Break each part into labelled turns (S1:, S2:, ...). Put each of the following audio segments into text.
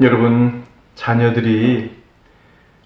S1: 여러분, 자녀들이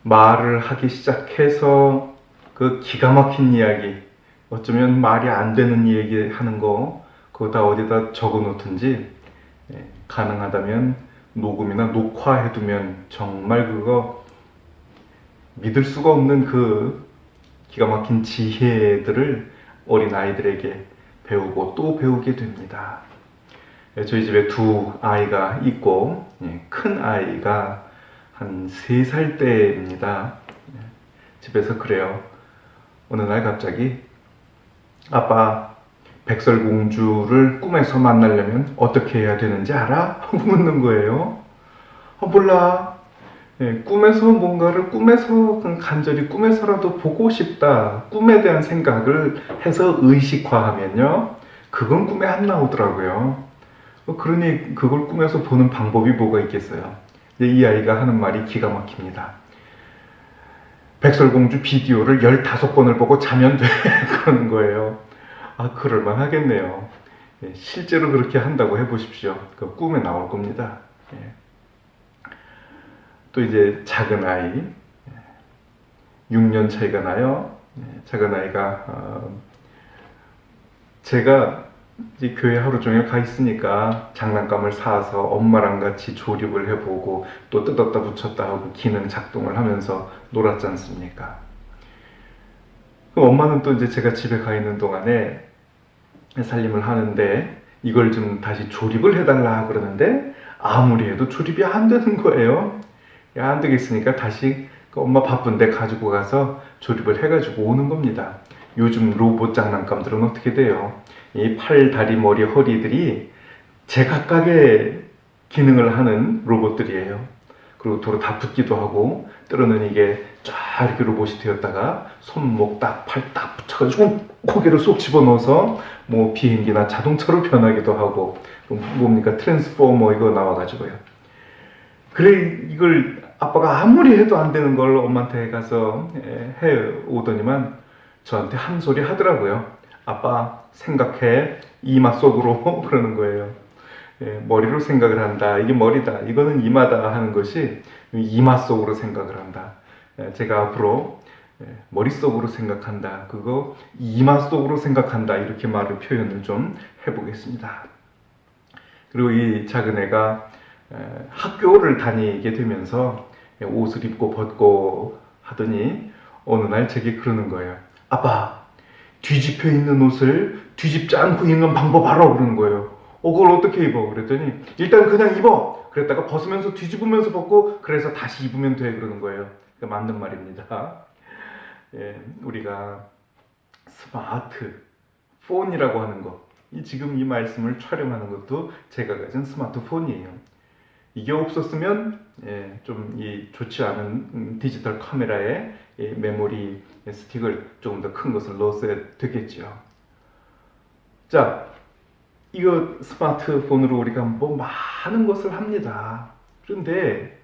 S1: 말을 하기 시작해서 그 기가 막힌 이야기, 어쩌면 말이 안 되는 얘기 하는 거, 그거 다 어디다 적어 놓든지, 가능하다면 녹음이나 녹화해두면 정말 그거 믿을 수가 없는 그 기가 막힌 지혜들을 어린 아이들에게 배우고 또 배우게 됩니다. 저희 집에 두 아이가 있고, 큰 아이가 한 3살 때입니다. 집에서 그래요. 어느 날 갑자기 아빠, 백설공주를 꿈에서 만나려면 어떻게 해야 되는지 알아? 묻는 거예요. 몰라. 꿈에서 뭔가를 꿈에서 간절히 꿈에서라도 보고 싶다. 꿈에 대한 생각을 해서 의식화하면요. 그건 꿈에 안 나오더라고요. 그러니 그걸 꿈에서 보는 방법이 뭐가 있겠어요. 이 아이가 하는 말이 기가 막힙니다. 백설공주 비디오를 15번을 보고 자면 돼. 그러는 거예요. 그럴만 하겠네요. 실제로 그렇게 한다고 해보십시오. 그 꿈에 나올 겁니다. 또 이제 작은 아이, 6년 차이가 나요. 작은 아이가 제가 이제 교회 하루 종일 가 있으니까 장난감을 사서 엄마랑 같이 조립을 해보고 또 뜯었다 붙였다 하고 기능 작동을 하면서 놀았지 않습니까? 그럼 엄마는 또 이제 제가 집에 가 있는 동안에 살림을 하는데 이걸 좀 다시 조립을 해달라 그러는데 아무리 해도 조립이 안 되는 거예요. 안 되겠으니까 다시 엄마 바쁜데 가지고 가서 조립을 해가지고 오는 겁니다. 요즘 로봇 장난감들은 어떻게 돼요? 이 팔, 다리, 머리, 허리들이 제각각의 기능을 하는 로봇들이에요. 그리고 도로 다 붙기도 하고 때로는 이게 쫙 이렇게 로봇이 되었다가 손목 딱, 팔 딱 붙여가지고 고개를 쏙 집어넣어서 뭐 비행기나 자동차로 변하기도 하고 뭡니까 트랜스포머 이거 나와가지고요. 그래 이걸 아빠가 아무리 해도 안 되는 걸 엄마한테 가서 해 오더니만 저한테 한 소리 하더라고요. 아빠 생각해 이마 속으로 그러는 거예요. 머리로 생각을 한다. 이게 머리다. 이거는 이마다 하는 것이 이마 속으로 생각을 한다. 제가 앞으로 머릿속으로 생각한다. 그거 이마 속으로 생각한다. 이렇게 말을 표현을 좀 해보겠습니다. 그리고 이 작은 애가 학교를 다니게 되면서 옷을 입고 벗고 하더니 어느 날 제게 그러는 거예요. 아빠, 뒤집혀 있는 옷을 뒤집지 않고 입는 방법 알아? 그러는 거예요. 그걸 어떻게 입어? 그랬더니 일단 그냥 입어. 그랬다가 벗으면서 뒤집으면서 벗고 그래서 다시 입으면 돼. 그러는 거예요. 맞는 말입니다. 우리가 스마트폰이라고 하는 것, 지금 이 말씀을 촬영하는 것도 제가 가진 스마트폰이에요. 이게 없었으면 좀 좋지 않은 디지털 카메라에 메모리 스틱을 조금 더 큰 것을 넣었어야 되겠죠. 자, 이거 스마트폰으로 우리가 뭐 많은 것을 합니다. 그런데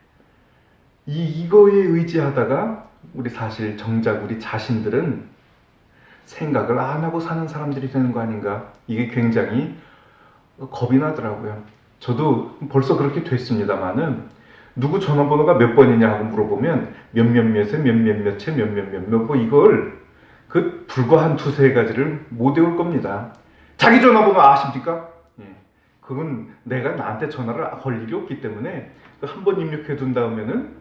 S1: 이거에 의지하다가 우리 사실 정작 우리 자신들은 생각을 안 하고 사는 사람들이 되는 거 아닌가? 이게 굉장히 겁이 나더라고요. 저도 벌써 그렇게 됐습니다만은 누구 전화번호가 몇 번이냐 하고 물어보면 몇몇몇에 몇몇몇에 몇몇몇몇 뭐 이걸 그 불과 한 두세 가지를 못 외울 겁니다. 자기 전화번호 아십니까? 그건 내가 나한테 전화를 걸 일이 없기 때문에 한 번 입력해 둔 다음에는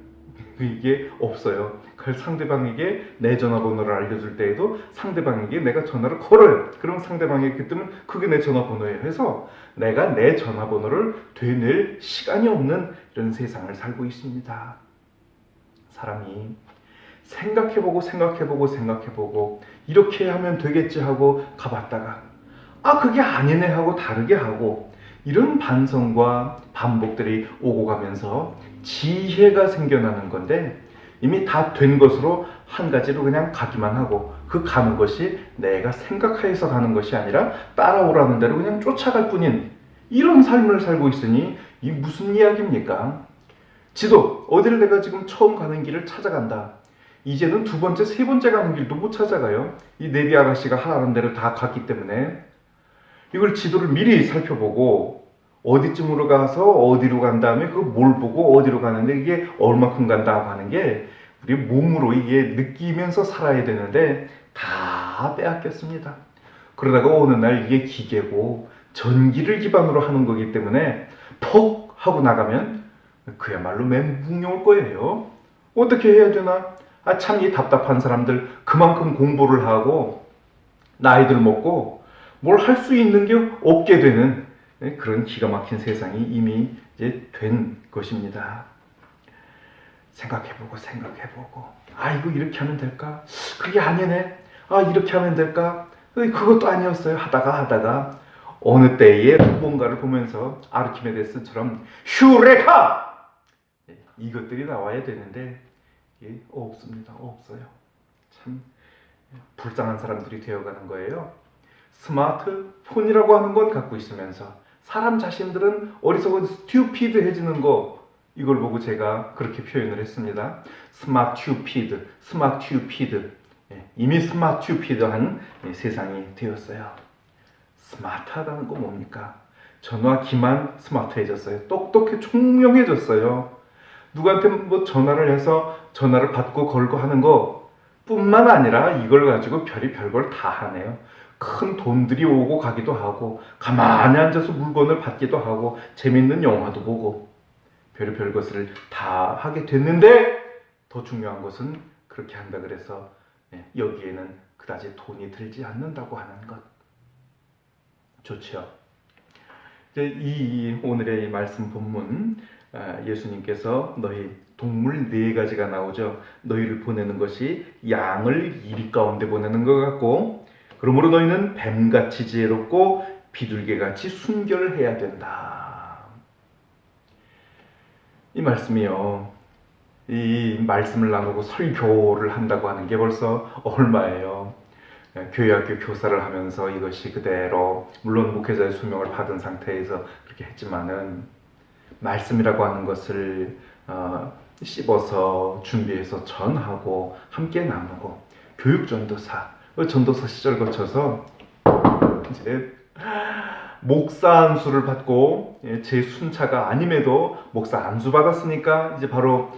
S1: 이게 없어요. 그걸 상대방에게 내 전화번호를 알려줄 때에도 상대방에게 내가 전화를 걸어요. 그럼 상대방이 그때면 그게 내 전화번호예요. 해서 내가 내 전화번호를 되뇌일 시간이 없는 이런 세상을 살고 있습니다. 사람이 생각해보고 이렇게 하면 되겠지 하고 가봤다가 그게 아니네 하고 다르게 하고 이런 반성과 반복들이 오고 가면서 지혜가 생겨나는 건데 이미 다 된 것으로 한 가지로 그냥 가기만 하고 그 가는 것이 내가 생각해서 가는 것이 아니라 따라오라는 대로 그냥 쫓아갈 뿐인 이런 삶을 살고 있으니 이 무슨 이야기입니까? 지도 어디를 내가 지금 처음 가는 길을 찾아간다. 이제는 두 번째, 세 번째 가는 길도 못 찾아가요. 이 내비 아가씨가 하라는 대로 다 갔기 때문에 이걸 지도를 미리 살펴보고 어디쯤으로 가서 어디로 간 다음에 그 뭘 보고 어디로 가는데 이게 얼마큼 간다고 하는 게 우리 몸으로 이게 느끼면서 살아야 되는데 다 빼앗겼습니다. 그러다가 어느 날 이게 기계고 전기를 기반으로 하는 거기 때문에 퍽 하고 나가면 그야말로 멘붕이 올 거예요. 어떻게 해야 되나? 참 이 답답한 사람들 그만큼 공부를 하고 나이들 먹고 뭘 할 수 있는 게 없게 되는 그런 기가 막힌 세상이 이미 이제 된 것입니다. 생각해보고 이거 이렇게 하면 될까? 그게 아니네. 이렇게 하면 될까? 그것도 아니었어요. 하다가 어느 때에 무언가를 보면서 아르키메데스처럼 휴레카! 이것들이 나와야 되는데 없습니다. 없어요. 참 불쌍한 사람들이 되어가는 거예요. 스마트폰이라고 하는 건 갖고 있으면서 사람 자신들은 어리석은 스튜피드해지는 거, 이걸 보고 제가 그렇게 표현을 했습니다. 스마트퓨피드. 이미 스마트퓨피드한 세상이 되었어요. 스마트하다는 거 뭡니까? 전화 기만 스마트해졌어요. 똑똑해 총명해졌어요. 누구한테 뭐 전화를 해서 전화를 받고 걸고 하는 거 뿐만 아니라 이걸 가지고 별걸 다 하네요. 큰 돈들이 오고 가기도 하고 가만히 앉아서 물건을 받기도 하고 재밌는 영화도 보고 별 것을 다 하게 됐는데 더 중요한 것은 그렇게 한다 그래서 여기에는 그다지 돈이 들지 않는다고 하는 것. 좋죠. 이 오늘의 이 말씀 본문, 예수님께서 너희 동물 4가지가 나오죠. 너희를 보내는 것이 양을 이리 가운데 보내는 것 같고, 그러므로 너희는 뱀같이 지혜롭고 비둘기같이 순결해야 된다. 이 말씀이요. 이 말씀을 나누고 설교를 한다고 하는 게 벌써 얼마예요. 교회학교 교사를 하면서 이것이 그대로, 물론 목회자의 수명을 받은 상태에서 그렇게 했지만은 말씀이라고 하는 것을 씹어서 준비해서 전하고 함께 나누고, 교육전도사, 전도사 시절 거쳐서 이제 목사 안수를 받고, 제 순차가 아님에도 목사 안수 받았으니까 이제 바로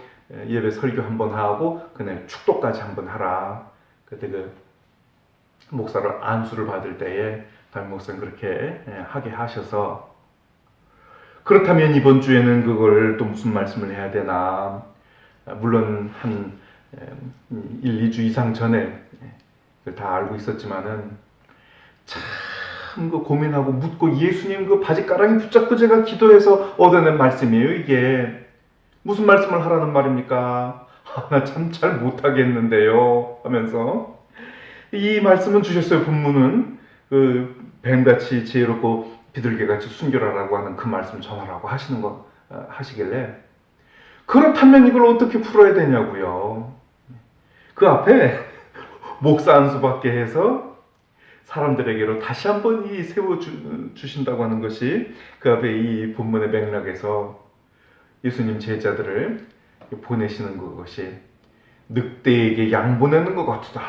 S1: 예배 설교 한번 하고 그날 축도까지 한번 하라. 그때 그 목사를 안수를 받을 때에 담임 목사님 그렇게 하게 하셔서, 그렇다면 이번 주에는 그걸 또 무슨 말씀을 해야 되나. 물론 한 1, 2주 이상 전에 다 알고 있었지만은 참 그 고민하고 묻고 예수님 그 바지가랑이 붙잡고 제가 기도해서 얻어낸 말씀이에요. 이게 무슨 말씀을 하라는 말입니까? 나 참 잘 못하겠는데요 하면서 이 말씀은 주셨어요. 본문은 그 뱀같이 지혜롭고 비둘기같이 순결하라고 하는 그 말씀 전하라고 하시는 거 하시길래, 그렇다면 이걸 어떻게 풀어야 되냐고요. 그 앞에 목사 안수 받게 해서 사람들에게로 다시 한번 세워 주신다고 하는 것이 그 앞에 이 본문의 맥락에서 예수님 제자들을 보내시는 것이 늑대에게 양 보내는 것 같다.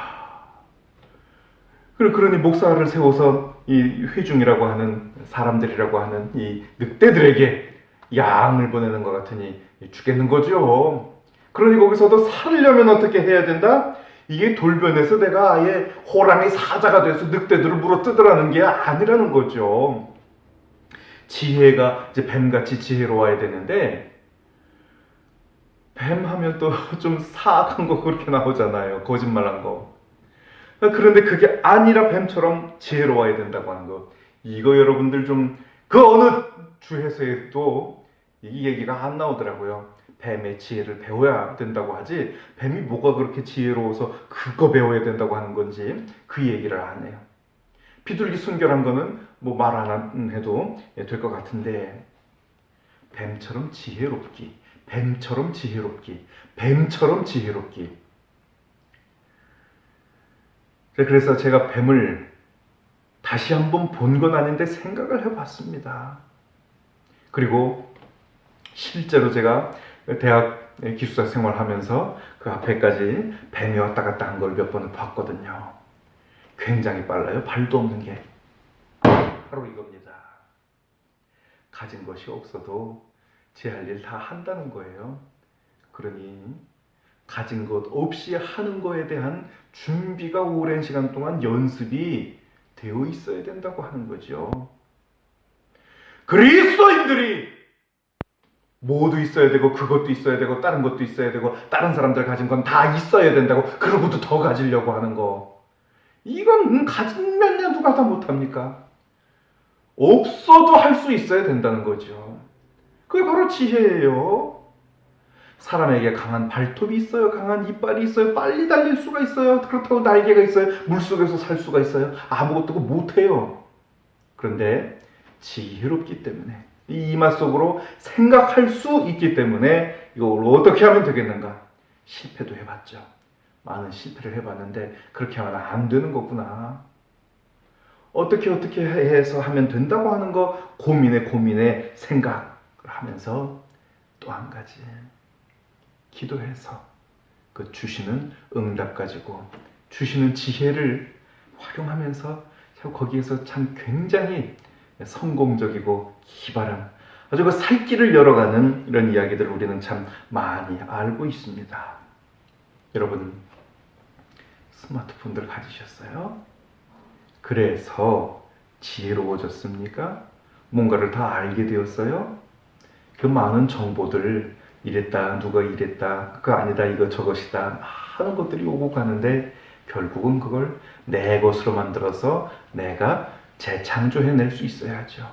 S1: 그러니 목사를 세워서 이 회중이라고 하는 사람들이라고 하는 이 늑대들에게 양을 보내는 것 같으니 죽겠는 거죠. 그러니 거기서도 살려면 어떻게 해야 된다? 이게 돌변해서 내가 아예 호랑이 사자가 돼서 늑대들을 물어뜯으라는 게 아니라는 거죠. 지혜가 이제 뱀같이 지혜로워야 되는데, 뱀 하면 또 좀 사악한 거 그렇게 나오잖아요. 거짓말한 거. 그런데 그게 아니라 뱀처럼 지혜로워야 된다고 하는 거. 이거 여러분들 좀 그 어느 주에서도 이 얘기가 안 나오더라고요. 뱀의 지혜를 배워야 된다고 하지, 뱀이 뭐가 그렇게 지혜로워서 그거 배워야 된다고 하는 건지 그 얘기를 안 해요. 비둘기 순결한 거는 뭐 말 안 해도 될 것 같은데, 뱀처럼 지혜롭기, 뱀처럼 지혜롭기, 뱀처럼 지혜롭기. 그래서 제가 뱀을 다시 한번 본 건 아닌데 생각을 해봤습니다. 그리고 실제로 제가 대학 기숙사 생활하면서 그 앞에까지 뱀이 왔다 갔다 한 걸 몇 번을 봤거든요. 굉장히 빨라요. 발도 없는 게. 바로 이겁니다. 가진 것이 없어도 제 할 일 다 한다는 거예요. 그러니 가진 것 없이 하는 거에 대한 준비가 오랜 시간 동안 연습이 되어 있어야 된다고 하는 거죠. 그리스도인들이 모두 있어야 되고 그것도 있어야 되고 다른 것도 있어야 되고 다른 사람들 가진 건 다 있어야 된다고 그러고도 더 가지려고 하는 거, 이건 가지면 누가 다 못합니까? 없어도 할 수 있어야 된다는 거죠. 그게 바로 지혜예요. 사람에게 강한 발톱이 있어요. 강한 이빨이 있어요. 빨리 달릴 수가 있어요. 그렇다고 날개가 있어요. 물속에서 살 수가 있어요. 아무것도 못해요. 그런데 지혜롭기 때문에 이 이마 속으로 생각할 수 있기 때문에 이걸 어떻게 하면 되겠는가? 실패도 해봤죠. 많은 실패를 해봤는데 그렇게 하면 안 되는 거구나. 어떻게 해서 하면 된다고 하는 거 고민에 생각을 하면서 또 한 가지 기도해서 그 주시는 응답 가지고 주시는 지혜를 활용하면서 거기에서 참 굉장히 성공적이고 기발한 아주 그 살 길을 열어가는 이런 이야기들을 우리는 참 많이 알고 있습니다. 여러분 스마트폰들 가지셨어요? 그래서 지혜로워졌습니까? 뭔가를 다 알게 되었어요? 그 많은 정보들 이랬다 누가 이랬다 그거 아니다 이거 저것이다 하는 것들이 오고 가는데 결국은 그걸 내 것으로 만들어서 내가 재창조해낼 수 있어야죠.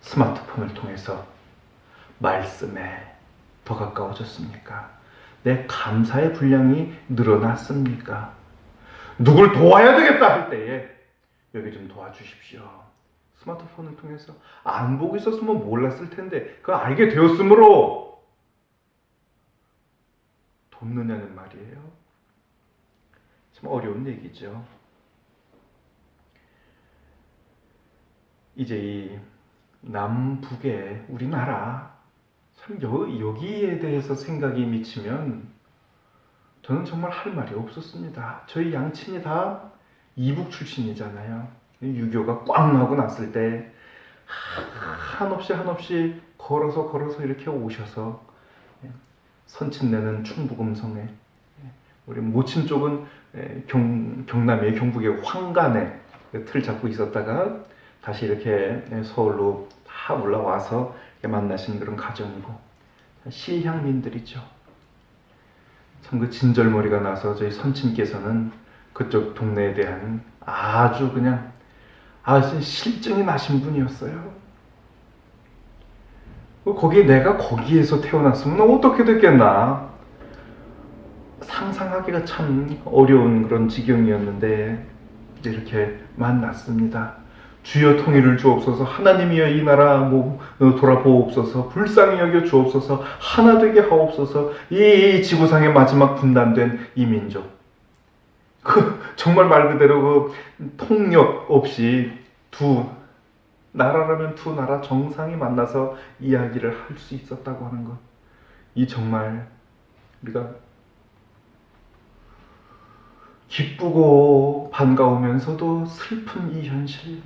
S1: 스마트폰을 통해서 말씀에 더 가까워졌습니까? 내 감사의 분량이 늘어났습니까? 누굴 도와야 되겠다 할 때에 여기 좀 도와주십시오. 스마트폰을 통해서 안 보고 있었으면 몰랐을 텐데 그거 알게 되었으므로 돕느냐는 말이에요. 참 어려운 얘기죠. 이제 이 남북의 우리나라 참 여기에 대해서 생각이 미치면 저는 정말 할 말이 없었습니다. 저희 양친이 다 이북 출신이잖아요. 유교가 꽉 나고 났을 때 한없이 걸어서 이렇게 오셔서 선친내는 충북음성에 우리 모친 쪽은 경남의 경북의 황간에 틀 잡고 있었다가 다시 이렇게 서울로 다 올라와서 만나신 그런 가정이고 실향민들이죠. 참 그 진절머리가 나서 저희 선친께서는 그쪽 동네에 대한 아주 그냥 실증이 나신 분이었어요. 거기에 내가 거기에서 태어났으면 어떻게 됐겠나. 상상하기가 참 어려운 그런 지경이었는데 이렇게 만났습니다. 주여 통일을 주옵소서. 하나님이여 이 나라 돌아보옵소서. 불쌍히 여겨 주옵소서. 하나 되게 하옵소서. 이 지구상의 마지막 분단된 이 민족, 정말 말 그대로 통역 없이 두 나라라면 두 나라 정상이 만나서 이야기를 할 수 있었다고 하는 것, 이 정말 우리가 기쁘고 반가우면서도 슬픈 이 현실.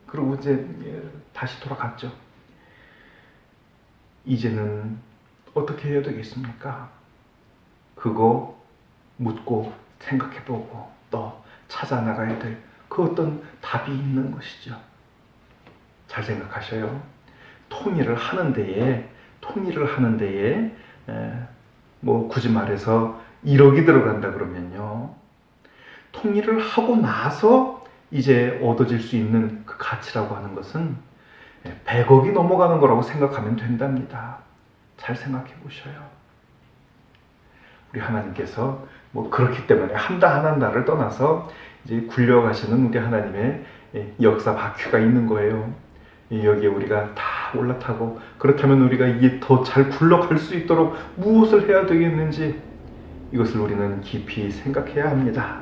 S1: 그리고 이제 다시 돌아갔죠. 이제는 어떻게 해야 되겠습니까? 그거 묻고 생각해보고 또 찾아나가야 될 그 어떤 답이 있는 것이죠. 잘 생각하셔요. 통일을 하는 데에 굳이 말해서 1억이 들어간다 그러면요, 통일을 하고 나서 이제 얻어질 수 있는 그 가치라고 하는 것은 100억이 넘어가는 거라고 생각하면 된답니다. 잘 생각해 보셔요. 우리 하나님께서 그렇기 때문에 한다를 떠나서 이제 굴려가시는 우리 하나님의 역사 바퀴가 있는 거예요. 여기에 우리가 다 올라타고, 그렇다면 우리가 이게 더 잘 굴러갈 수 있도록 무엇을 해야 되겠는지 이것을 우리는 깊이 생각해야 합니다.